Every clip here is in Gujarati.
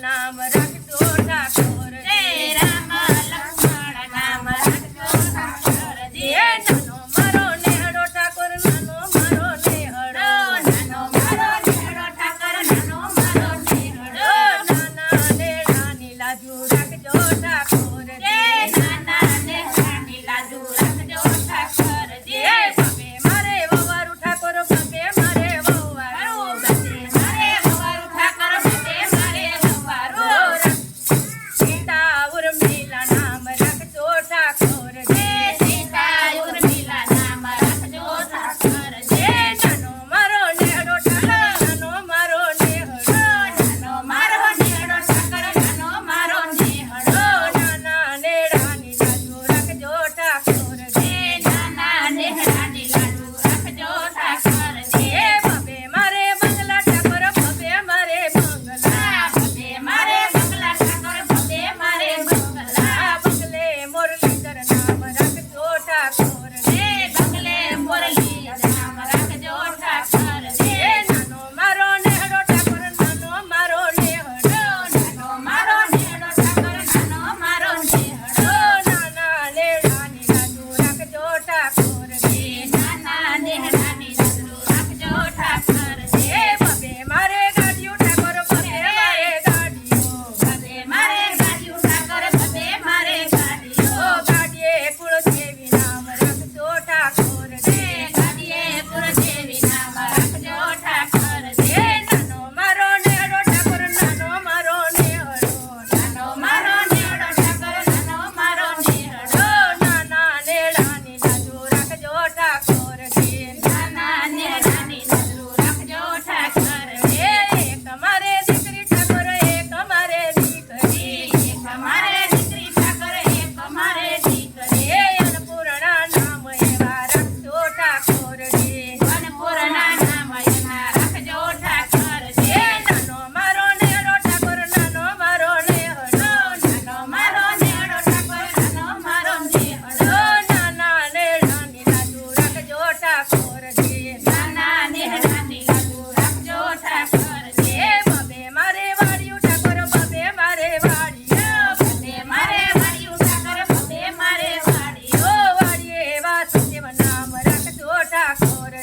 નામ રાખજો ઠાકોર રામ લક્ષ્મણ નામ રાખજો ઠાકોરજી. નાનો મારો નેહડો ઠાકોર નાનો મારો નેહડો નાનો મારો નેહડો ઠાકર નાનો મારો નેહડો. નાના નેહડાની લાજુ રાખજો ઠાકોર નાના નેહડાની લાજુ રાખજો ઠાકોરજી. બાપે મારે વવારું ઠાકોર બાપે મારે વવારું બધે મારે વવારું ઠાકર બધે મારે વવારું. સીતા ઉર્મિલા નામ રાખજો ઠાકોર સીતા ઉર્મિલા નામ રાખજો ઠાકોરજી. નાનો મારો નેહડો ઠાકોર નાનો મારો નેહડો નાનો મારો નેહડો ઠાકર નાનો મારો નેહડો. નાના નેહડાની લાજુ રાખજો ઠાકોર નાના નેહડાની લાડુ રાખજો ઠાકોરજી. બાપે મારે બંગલા ઠાકોર બાપે મારે બંગલા બધે મારે બંગલા ઠાકર બધે મારે બંગલા. બંગલે મુરલીધર નામ રાખજો ઠાકોર બંગલે મુરલી નામ રાખજો ઠાકોરજી. નાનો મારો નેહડો ઠાકોર નાનો મારો નેહડો નાનો મારો નેહડો ઠાકર નાનો મારો નેહડો. નાના નેહડાની લાજુ રાખજો ઠાકોર નાના નેહડાની લાડુ રાખજો ઠાકોરજી. બાપે મારે ગાડીઓ ઠાકોર બાપે મારે ગાડીઓ બધે મારે ગાડીઓ ઠાકર બધે મારે ગાડીઓ. ગાડીએ કુળદેવી નામ રાખજો ઠાકોર ગાડીએ પુરદેવી નામ રાખજો ઠાકોરજી. નાનો મારો નેહડો ઠાકોર નાનો મારો નેહડો નાનો મારો નેહડો ઠાકર નાનો મારો નેહડો. નાના નેહડાની લાજુ રાખજો ઠાકોર નાના નેહડાની લાડુ રાખજો ઠાકોરજી. એક મારે દીકરી ઠાકોર એક મારે દીકરી એક મારે દીકરી ઠાકર એક મારે દીકરી. અન્નપૂર્ણા નામ એવા રાખજો ઠાકોર અન્નપૂર્ણા નામ એના રાખજો ઠાકોરજી. નાનો મારો નેહડો ઠાકોર નાનો મારો નેહડો નાનો મારો નેહડો ઠાકર નાનો મારો નેહડો. નાના નેહડાની લાજુ રાખજો ઠાકોર નાના નેહડાની લાડુ રાખજો ઠાકોરજી. બાપે મારે વાડિયું ઠાકોર બાપે મારે વાડિયું બધે મારે વાડિયું ઠાકર બધે મારે વાડિયું. વાડિયે વાસુદેવ નામ રાખજો ઠાકોર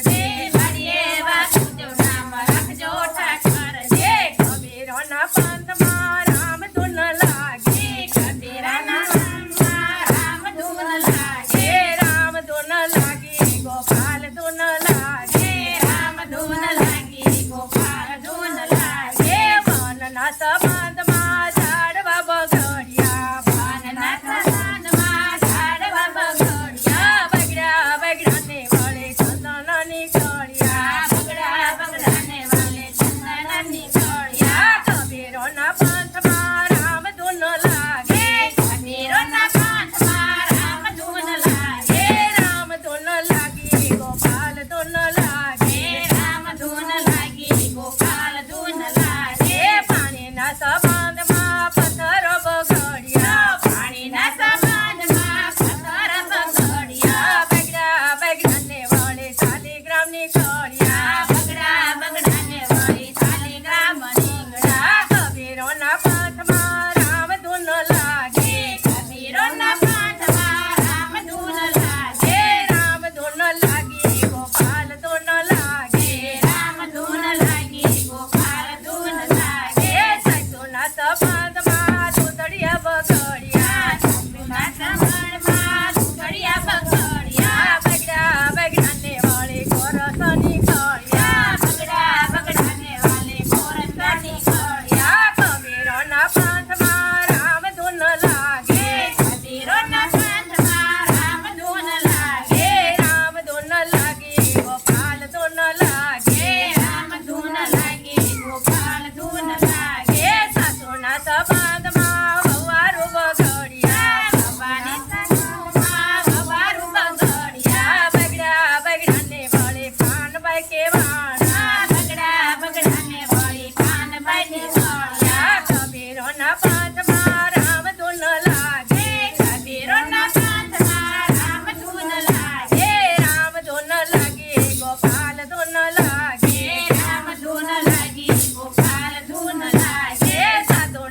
વાડિયે વાસુદેવ નામ રાખજો ઠાકોરજી. કબીરના પાંથમાં રામ ધૂન લાગી કબીરાના નામમાં રામ ધૂન લાગે. રામ ધૂન લાગી ગોપાલ ધૂન લાગી રામ ધૂન લાગી ગોપાલ ધૂન લાગે. વનના સંબંધમાં ઝાડવા બગડ્યા વાનના સંબંધમાં ઝાડવા બગડ્યા. બગડ્યા બગડાને વળે ચંદનની કળિયા બગડા બગડાને વાલે ચંદનની કળિયા. કબીરોના પાંથમાં રામ ધૂન લાગે કબીરોના પાંથમાં રામ ધૂન લાગે. રામ ધૂન લાગી ગોપાલ ધૂન લાગે રામ ધૂન લાગી ગોપાલ ધૂન લાગે. પાણીના સંબંધમાં પથ્થરો બગડ્યા પાણીના સંબંધમાં પથ્થર બગડ્યા. બગડા બગડાને વળે શાલિગ્રામની કળિયા બગડા બગડાને વળી શાલિગ્રામ નીકળ્યા. કબીરોના પાંથમાં રામ ધૂન લાગે કબીરોના પાંથમાં રામ ધૂન લાગે. રામ ધૂન લાગી ગોપાલ ધૂન લાગે રામ ધૂન લાગી ગોપાલ ધૂન લાગે. સાસુના સંબંધમાં દૂધડિયા બગડ્યા સાસુના સંબંધમાં દુખડિયા બગડ્યા. બગડા બગડાને વળે કોરસની કળિયા બગડા બગડાને વાલે કોરસની કળિયા. કબીરોના પાંથમાં રામ ધૂન લાગે કબીરોના પાંથમાં રામ ધૂન લાગે. રામ ધૂન લાગી ગોપાલ ધૂન લાગે રામ ધૂન લાગી ગોપાલ ધૂન લાગે. સાસુના સંબંધમાં વવારું બગડ્યા ભવાની સાસુમાં વવારું બગડ્યા. બગડા બગડાને વળે પાનબાઈ કેવાણા બગડા બગડાને વળી પાનબાઈની કળિયા. કબીરોના પાંથમાં રામ ધૂન લાગે કબીરોના પાંથમાં રામ ધૂન લાગે. રામ ધૂન લાગી ગોપાલ ધૂન લાગે રામ ધૂન લાગી ગોપાલ ધૂન લાગે. સાધુ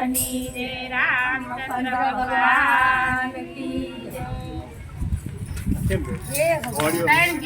ભગવાનની જય રામચંદ્ર ભગવાન કી જય. કેમ છે? જય. ઓડિયો ત્રણ